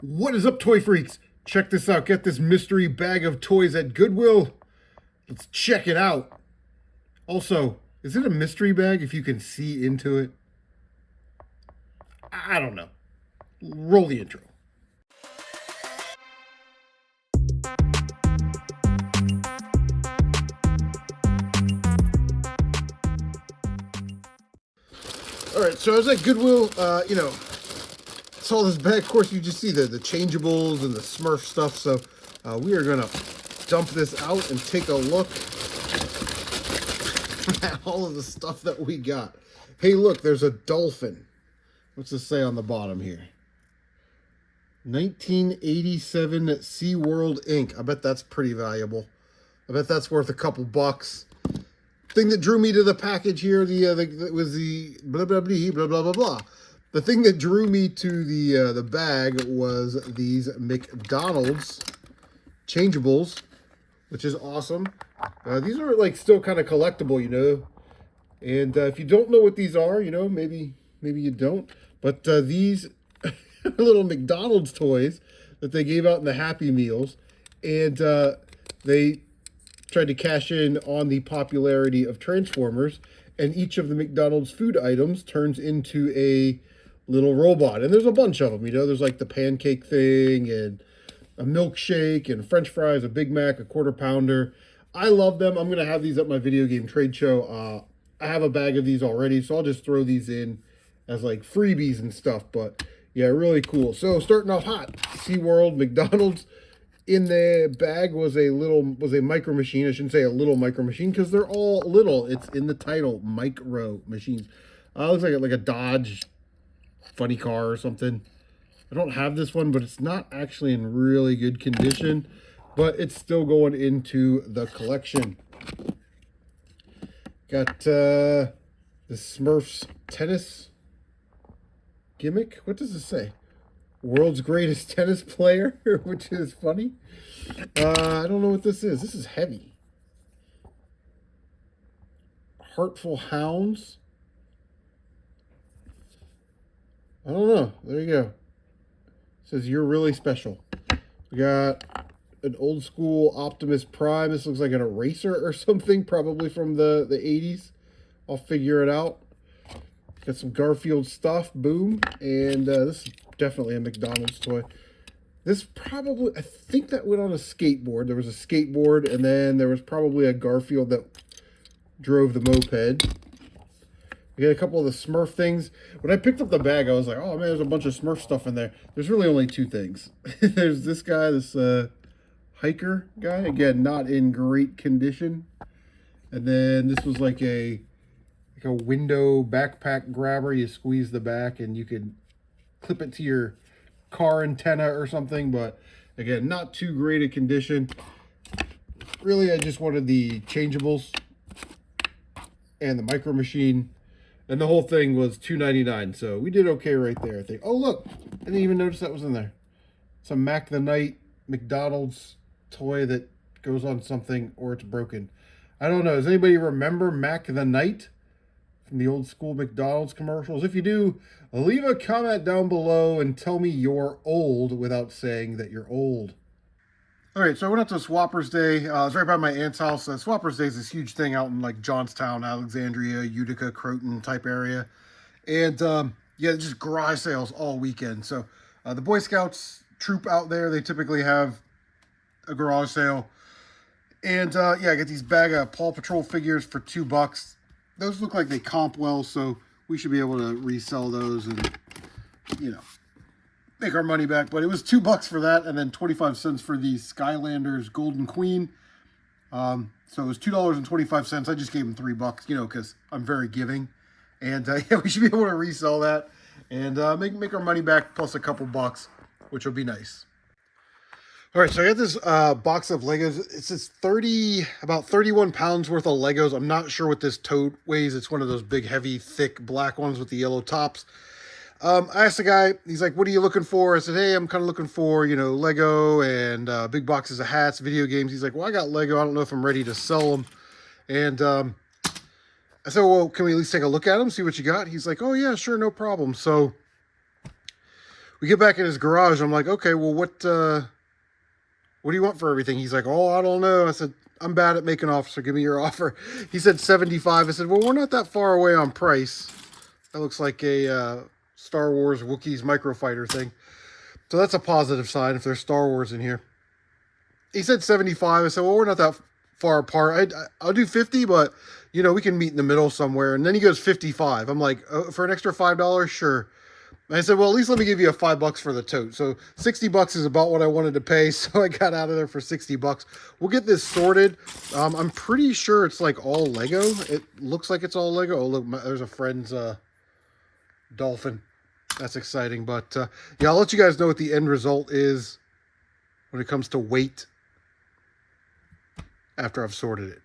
What is up, toy freaks? Check this out. Get this mystery bag of toys at Goodwill. Let's check it out. Also, is it a mystery bag if you can see into it? I don't know. Roll the intro. All right, so I was at Goodwill, saw this bag. Of course, you just see the changeables and the Smurf stuff. So we are going to dump this out and take a look at all of the stuff that we got. Hey, look, there's a dolphin. What's it say on the bottom here? 1987 SeaWorld Inc. I bet that's pretty valuable. I bet that's worth a couple bucks. Thing that drew me to the package here, was the blah blah blah blah blah blah blah. The thing that drew me to the bag was these McDonald's changeables, which is awesome. These are like still kind of collectible, you know. And if you don't know what these are, you know, maybe you don't. But these little McDonald's toys that they gave out in the Happy Meals, and they tried to cash in on the popularity of Transformers, and each of the McDonald's food items turns into a little robot. And there's a bunch of them, you know. There's like the pancake thing, and a milkshake, and French fries, a Big Mac, a quarter pounder. I love them. I'm going to have these at my video game trade show. I have a bag of these already, so I'll just throw these in as like freebies and stuff. But yeah, really cool. So starting off hot, SeaWorld, McDonald's. In the bag was a micro machine. I shouldn't say a little micro machine because they're all little. It's in the title, micro machines. Looks like a Dodge funny car or something. I don't have this one, but it's not actually in really good condition. But it's still going into the collection. Got the Smurfs tennis gimmick. What does it say? World's greatest tennis player, which is funny. I don't know what this is. This is heavy. Heartful Hounds. I don't know. There you go. It says you're really special. We got an old school Optimus Prime. This looks like an eraser or something, probably from the 80s. I'll figure it out. Got some Garfield stuff. Boom. And this is definitely a McDonald's toy. This probably, I think that went on a skateboard. There was a skateboard, and then there was probably a Garfield that drove the moped. We got a couple of the Smurf things. When I picked up the bag, I was like, oh man, there's a bunch of Smurf stuff in there. There's really only two things. There's this guy, this hiker guy. Again, not in great condition. And then this was like a window backpack grabber. You squeeze the back and you could clip it to your car antenna or something, but again, not too great a condition. Really, I just wanted the changeables and the micro machine, and the whole thing was $2.99, so we did okay right there, I think. Oh look, I didn't even notice that was in there. It's a Mac the Knight McDonald's toy that goes on something, or it's broken. I don't know. Does anybody remember Mac the Knight from the old school McDonald's commercials? If you do, leave a comment down below and tell me you're old without saying that you're old. All right, so I went out to Swappers Day. I was right by my aunt's house. Swappers Day is this huge thing out in like Johnstown, Alexandria, Utica, Croton type area. And yeah, just garage sales all weekend. So the Boy Scouts troop out there, they typically have a garage sale. And yeah, I got these bag of Paw Patrol figures for $2. Those look like they comp well, so we should be able to resell those and, you know, make our money back. But it was $2 for that, and then 25 cents for the Skylanders Golden Queen. So it was $2.25. I just gave them $3, you know, because I'm very giving. And yeah, we should be able to resell that and make our money back plus a couple bucks, which will be nice. All right, so I got this box of Legos. It says about 31 pounds worth of Legos. I'm not sure what this tote weighs. It's one of those big, heavy, thick black ones with the yellow tops. I asked the guy, he's like, what are you looking for? I said, hey, I'm kind of looking for, you know, Lego and big boxes of hats, video games. He's like, well, I got Lego. I don't know if I'm ready to sell them. And I said, well, can we at least take a look at them, see what you got? He's like, oh, yeah, sure, no problem. So we get back in his garage. I'm like, okay, well, what do you want for everything? He's like, oh, I don't know. I said, I'm bad at making offers, so give me your offer. He said 75. I said, well, we're not that far away on price. That looks like a Star Wars Wookiees microfighter thing. So that's a positive sign if there's Star Wars in here. He said 75. I said, well, we're not that far apart. I'll do 50, but, you know, we can meet in the middle somewhere. And then he goes 55. I'm like, oh, for an extra $5? Sure. And I said, well, at least let me give you a $5 for the tote. So $60 is about what I wanted to pay. So I got out of there for $60. We'll get this sorted. I'm pretty sure it's like all Lego. It looks like it's all Lego. Oh, look, there's a friend's dolphin. That's exciting. But yeah, I'll let you guys know what the end result is when it comes to weight after I've sorted it.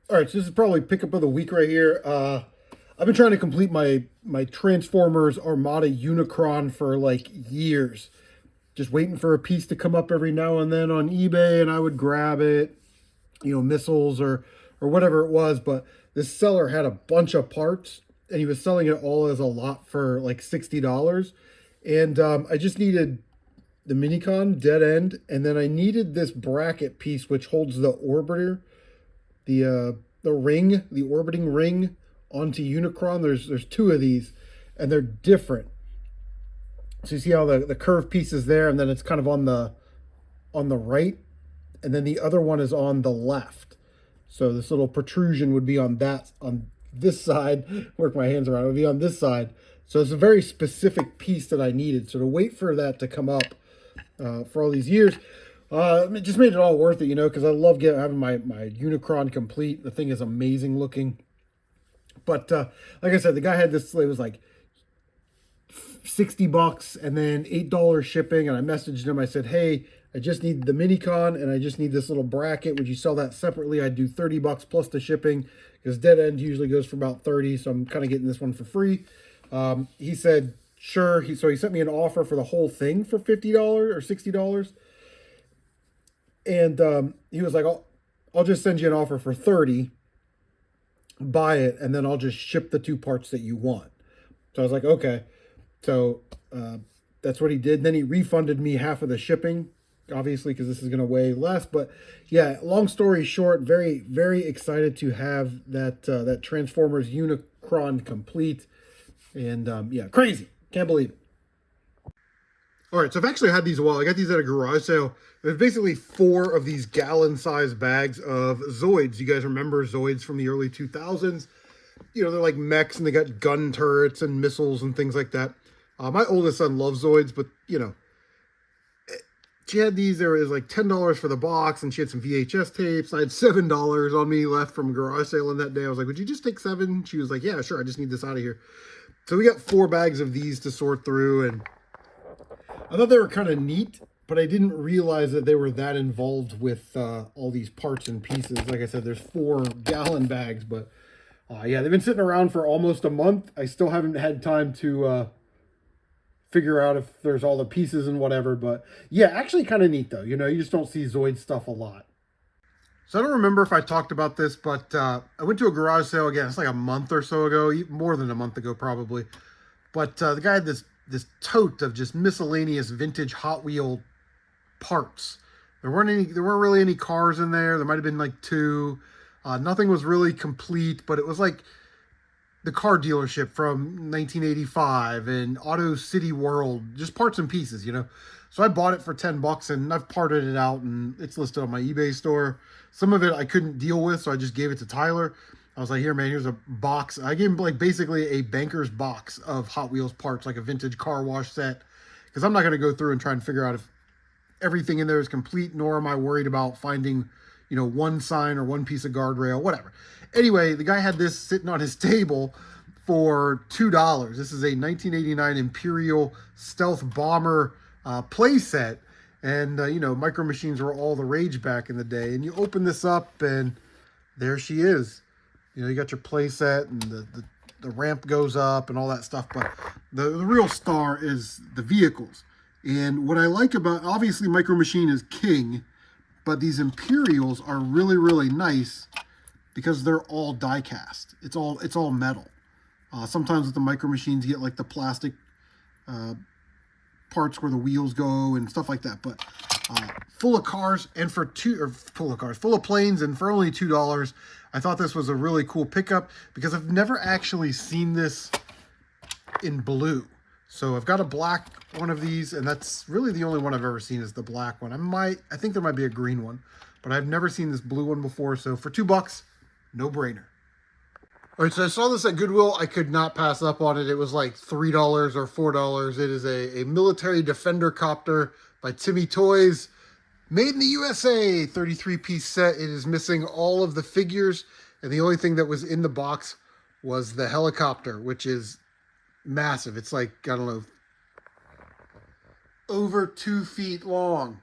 All right, so this is probably pickup of the week right here. I've been trying to complete my Transformers Armada Unicron for like years. Just waiting for a piece to come up every now and then on eBay, and I would grab it, you know, missiles or whatever it was. But this seller had a bunch of parts, and he was selling it all as a lot for like $60. And I just needed the Minicon dead end, and then I needed this bracket piece which holds the orbiter, the ring, the orbiting ring onto Unicron. There's two of these, and they're different. So you see how the curved piece is there, and then it's kind of on the right, and then the other one is on the left. So this little protrusion would be on this side. Work my hands around. It would be on this side. So it's a very specific piece that I needed. So to wait for that to come up for all these years, it just made it all worth it, you know, because I love having my Unicron complete. The thing is amazing looking. But like I said, the guy had this, it was like $60 and then $8 shipping. And I messaged him. I said, hey, I just need the Minicon and I just need this little bracket. Would you sell that separately? I'd do $30 plus the shipping, because dead end usually goes for about 30. So I'm kind of getting this one for free. He said, sure. So he sent me an offer for the whole thing for $50 or $60. And he was like, I'll just send you an offer for 30. Buy it, and then I'll just ship the two parts that you want. So I was like, okay. So that's what he did. Then he refunded me half of the shipping, obviously, because this is going to weigh less. But yeah, long story short, very, very excited to have that Transformers Unicron complete. And yeah, crazy. Can't believe it. All right, so I've actually had these a while. I got these at a garage sale. There's basically 4 of these gallon-sized bags of Zoids. You guys remember Zoids from the early 2000s? You know, they're like mechs, and they got gun turrets and missiles and things like that. My oldest son loves Zoids, but, you know, she had these. There was like $10 for the box, and she had some VHS tapes. I had $7 on me left from a garage sale on that day. I was like, would you just take 7? She was like, yeah, sure. I just need this out of here. So we got 4 bags of these to sort through, and I thought they were kind of neat, but I didn't realize that they were that involved with all these parts and pieces. Like I said, there's 4 gallon bags, but yeah, they've been sitting around for almost a month. I still haven't had time to figure out if there's all the pieces and whatever, but yeah, actually kind of neat though. You know, you just don't see Zoid stuff a lot. So I don't remember if I talked about this, but I went to a garage sale again. It's like a month or so ago, more than a month ago probably. But the guy had this tote of just miscellaneous vintage Hot Wheel parts. There weren't really any cars in there. There might have been like 2. Nothing was really complete, but it was like the car dealership from 1985 and Auto City World, just parts and pieces, you know. So I bought it for $10 and I've parted it out and it's listed on my eBay store. Some of it I couldn't deal with, so I just gave it to Tyler. I was like, here, man, here's a box. I gave him like basically a banker's box of Hot Wheels parts, like a vintage car wash set, because I'm not going to go through and try and figure out if everything in there is complete, nor am I worried about finding, you know, one sign or one piece of guardrail, whatever. Anyway, the guy had this sitting on his table for $2. This is a 1989 Imperial Stealth Bomber play set. And, you know, Micro Machines were all the rage back in the day. And you open this up and there she is. You know, you got your play set and the ramp goes up and all that stuff. But the real star is the vehicles. And what I like about, obviously Micro Machine is king, but these Imperials are really, really nice because they're all die cast. It's all metal. Sometimes with the Micro Machines, you get like the plastic parts where the wheels go and stuff like that. But full of cars, and full of planes, and for only $2, I thought this was a really cool pickup because I've never actually seen this in blue. So I've got a black one of these, and that's really the only one I've ever seen is the black one. I think there might be a green one, but I've never seen this blue one before. So for $2, no brainer. All right, so I saw this at Goodwill. I could not pass up on it. It was like $3 or $4. It is a military defender copter by Timmy Toys. Made in the USA, 33-piece set. It is missing all of the figures, and the only thing that was in the box was the helicopter, which is massive. It's like, I don't know, over 2 feet long.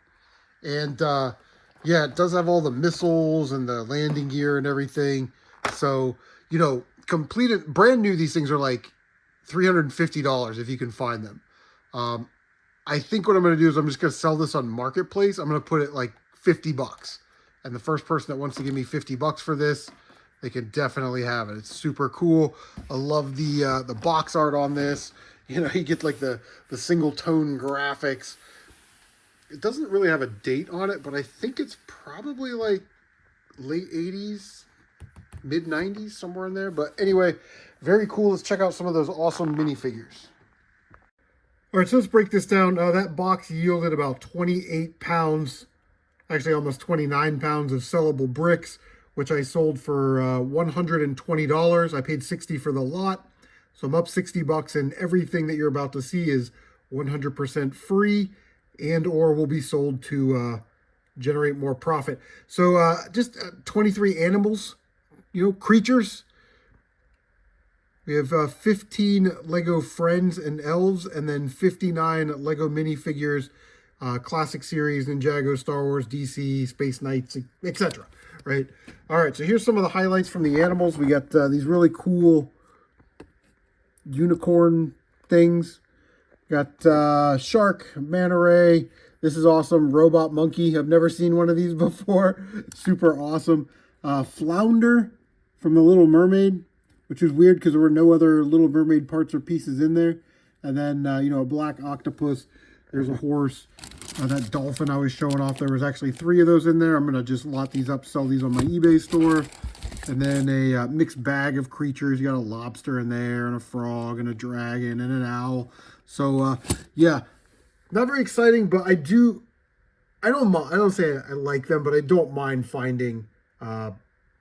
And yeah, it does have all the missiles and the landing gear and everything. So, you know, completed, brand new, these things are like $350 if you can find them. I think what I'm going to do is I'm just going to sell this on Marketplace. I'm going to put it like $50. And the first person that wants to give me $50 for this, they can definitely have it. It's super cool. I love the box art on this. You know, you get like the single tone graphics. It doesn't really have a date on it, but I think it's probably like late 80s, mid 90s, somewhere in there. But anyway, very cool. Let's check out some of those awesome minifigures. All right, so let's break this down. That box yielded about 28 pounds, actually almost 29 pounds of sellable bricks, which I sold for $120. I paid $60 for the lot, so I'm up $60, and everything that you're about to see is 100% free and or will be sold to generate more profit. So just 23 animals, you know, creatures. We have 15 Lego Friends and Elves, and then 59 Lego minifigures, Classic Series, Ninjago, Star Wars, DC, Space Knights, etc. Right? All right, so here's some of the highlights from the animals. We got these really cool unicorn things. Got shark, manta ray. This is awesome. Robot monkey. I've never seen one of these before. Super awesome. Flounder from The Little Mermaid, which is weird because there were no other Little Mermaid parts or pieces in there. And then, you know, a black octopus. There's a horse. That dolphin I was showing off, there was actually 3 of those in there. I'm going to just lot these up, sell these on my eBay store. And then a mixed bag of creatures. You got a lobster in there, and a frog, and a dragon, and an owl. So, yeah, not very exciting, but I don't say I like them, but I don't mind finding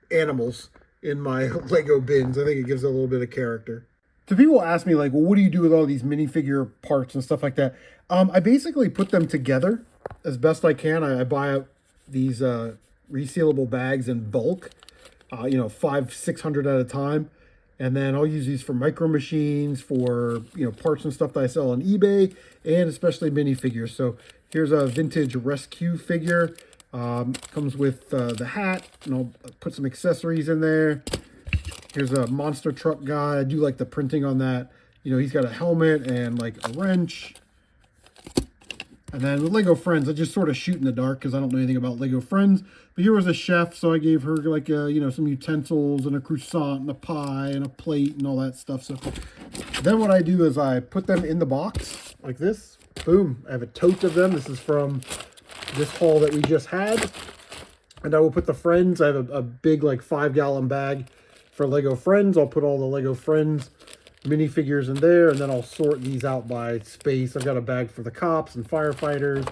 animals in my Lego bins. I think it gives a little bit of character. So people ask me, like, well, what do you do with all these minifigure parts and stuff like that? I basically put them together as best I can. I buy out these resealable bags in bulk, you know, 500-600 at a time. And then I'll use these for micro machines, for, you know, parts and stuff that I sell on eBay, and especially minifigures. So here's a vintage rescue figure. Comes with the hat, and I'll put some accessories in there. Here's a monster truck guy. I do like the printing on that. You know, he's got a helmet and like a wrench. And then with Lego Friends, I just sort of shoot in the dark because I don't know anything about Lego Friends. But here was a chef, so I gave her like you know, some utensils and a croissant and a pie and a plate and all that stuff. So then what I do is I put them in the box like this. Boom! I have a tote of them. This is from this haul that we just had. And I will put the Friends. I have a big like 5-gallon bag for Lego Friends. I'll put all the Lego Friends minifigures in there, and then I'll sort these out by space. I've got a bag for the cops and firefighters,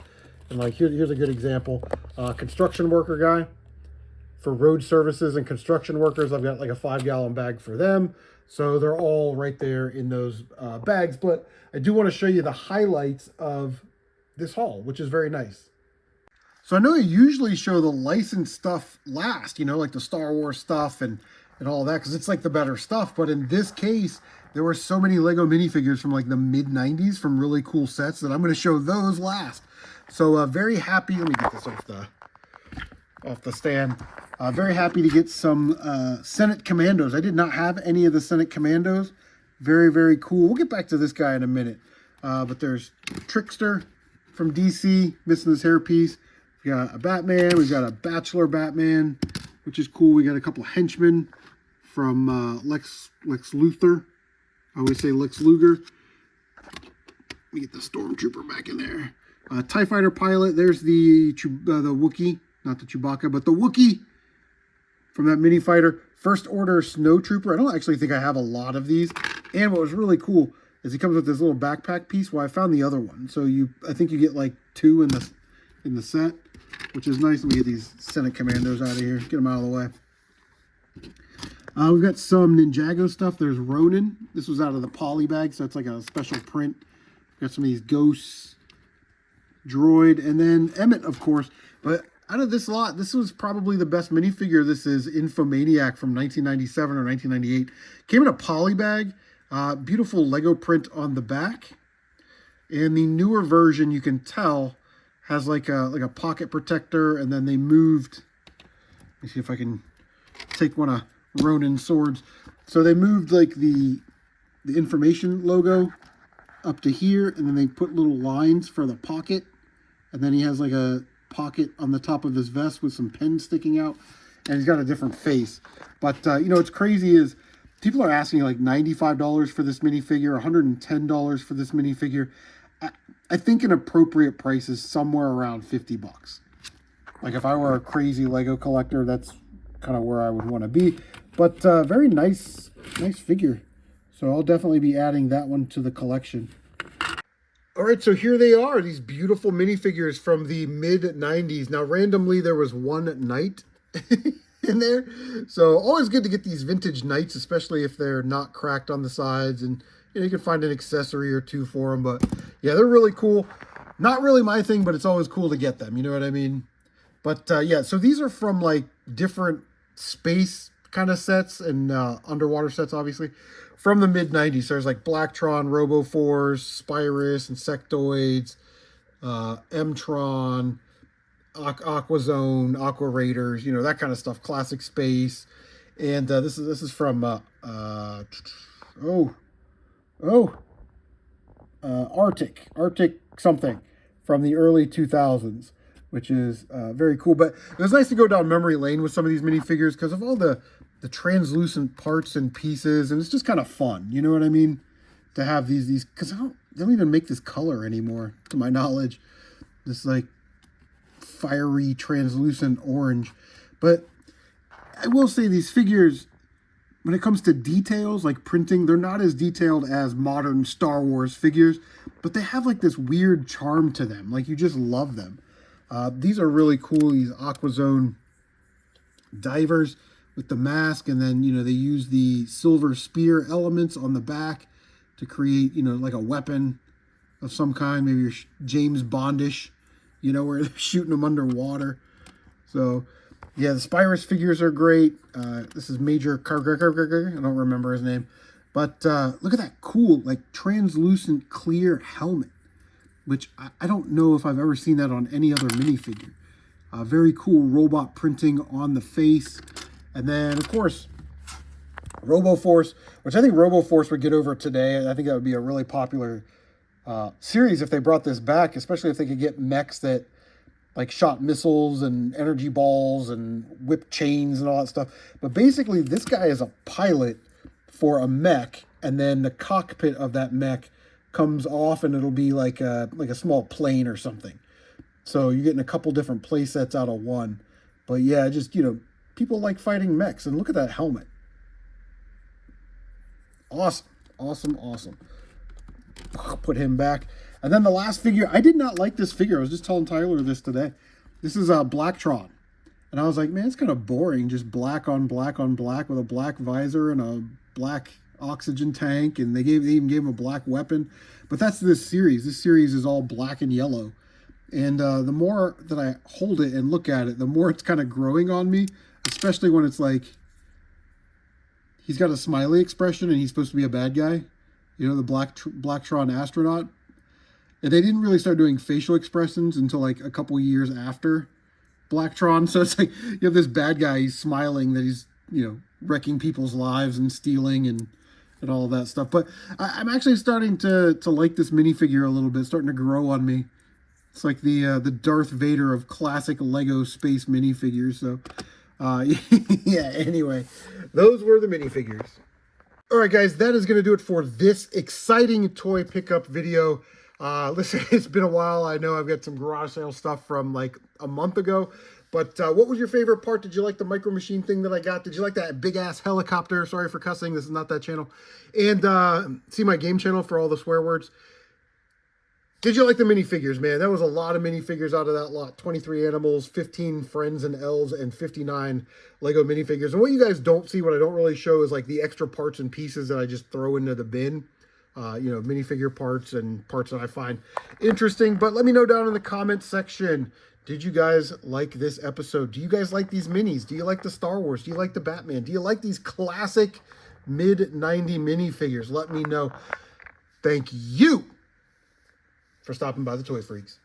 and like here's a good example. Construction worker guy. For road services and construction workers, I've got like a 5-gallon bag for them. So they're all right there in those bags. But I do want to show you the highlights of this haul, which is very nice. So I know I usually show the licensed stuff last, you know, like the Star Wars stuff and all that, because it's like the better stuff. But in this case, there were so many Lego minifigures from like the mid 90s from really cool sets that I'm going to show those last. So very happy. Let me get this off the stand. Very happy to get some Senate Commandos. I did not have any of the Senate Commandos. Very, very cool. We'll get back to this guy in a minute. But there's Trickster from DC, missing his hairpiece. We got a Batman. We've got a Bachelor Batman, which is cool. We got a couple henchmen from Lex Luthor. I always say Lex Luger. me get the Stormtrooper back in there. TIE Fighter pilot. There's the Wookiee. Not the Chewbacca, but the Wookiee from that mini fighter. First Order Snow Trooper. I don't actually think I have a lot of these. And what was really cool is he comes with this little backpack piece. Well, I found the other one. So I think you get like 2 in the set, which is nice. Let me get these Senate Commandos out of here. Get them out of the way. We've got some Ninjago stuff. There's Ronin. This was out of the poly bag, so it's like a special print. Got some of these Ghosts, Droid, and then Emmett, of course. But out of this lot, this was probably the best minifigure. This is Infomaniac from 1997 or 1998. Came in a poly bag. Beautiful Lego print on the back. And the newer version, you can tell, has like a pocket protector, and then they moved. Let me see if I can take one of Ronin's swords. So they moved like the information logo up to here, and then they put little lines for the pocket, and then he has like a pocket on the top of his vest with some pens sticking out, and he's got a different face. But you know what's crazy is people are asking like $95 for this minifigure, $110 for this minifigure. I think an appropriate price is somewhere around 50 bucks. Like if I were a crazy Lego collector, that's kind of where I would want to be. But very nice figure. So I'll definitely be adding that one to the collection. All right, so here they are, these beautiful minifigures from the mid-90s. Now, randomly, there was one Knight in there. So always good to get these vintage Knights, especially if they're not cracked on the sides. And you can find an accessory or 2 for them. But yeah, they're really cool. Not really my thing, but it's always cool to get them. You know what I mean? But yeah, so these are from like different space kind of sets and underwater sets, obviously, from the mid-90s. So there's like Blacktron, Roboforce, Spyrus, Insectoids, M-Tron, Aquazone, Aqua Raiders, you know, that kind of stuff. Classic Space. And this is from Arctic something from the early 2000s, which is very cool. But it was nice to go down memory lane with some of these minifigures because of all the translucent parts and pieces, and it's just kind of fun, you know what I mean, to have these because they don't even make this color anymore, to my knowledge, this like fiery translucent orange. But I will say these figures, when it comes to details like printing, they're not as detailed as modern Star Wars figures, but they have like this weird charm to them, like you just love them. These are really cool, these Aquazone divers with the mask, and then, you know, they use the silver spear elements on the back to create, you know, like a weapon of some kind. Maybe you're James Bondish, you know, where they're shooting them underwater. So, yeah, the Spyrus figures are great. This is Major Kargar. I don't remember his name. But look at that cool, like, translucent clear helmet, which I don't know if I've ever seen that on any other minifigure. Very cool robot printing on the face. And then, of course, Roboforce, which I think Roboforce would get over today. I think that would be a really popular series if they brought this back, especially if they could get mechs that like shot missiles and energy balls and whip chains and all that stuff. But basically, this guy is a pilot for a mech, and then the cockpit of that mech comes off, and it'll be like a small plane or something. So you're getting a couple different play sets out of one. But yeah, just, you know, people like fighting mechs, and look at that helmet. Awesome, awesome, awesome. I'll put him back. And then the last figure, I did not like this figure. I was just telling Tyler this today. This is Blacktron. And I was like, man, it's kind of boring. Just black on black on black with a black visor and a black oxygen tank. And they even gave him a black weapon. But that's this series. This series is all black and yellow. And the more that I hold it and look at it, the more it's kind of growing on me. Especially when it's like, he's got a smiley expression and he's supposed to be a bad guy. You know, the Blacktron astronaut. And they didn't really start doing facial expressions until like a couple years after Blacktron. So it's like, you have this bad guy, he's smiling that he's, you know, wrecking people's lives and stealing and all of that stuff. But I'm actually starting to like this minifigure a little bit, starting to grow on me. It's like the Darth Vader of classic Lego space minifigures. So, yeah, anyway, those were the minifigures. All right, guys, that is going to do it for this exciting toy pickup video. Listen, it's been a while. I know I've got some garage sale stuff from like a month ago. But what was your favorite part? Did you like the micro machine thing that I got? Did you like that big ass helicopter? Sorry for cussing. This is not that channel. And see my game channel for all the swear words. Did you like the minifigures, man? That was a lot of minifigures out of that lot. 23 animals, 15 friends and elves, and 59 Lego minifigures. And what you guys don't see, what I don't really show, is like the extra parts and pieces that I just throw into the bin. You know, minifigure parts and parts that I find interesting. But let me know down in the comments section, did you guys like this episode? Do you guys like these minis? Do you like the Star Wars? Do you like the Batman? Do you like these classic mid-90 minifigures? Let me know. Thank you for stopping by the Toy Freaks.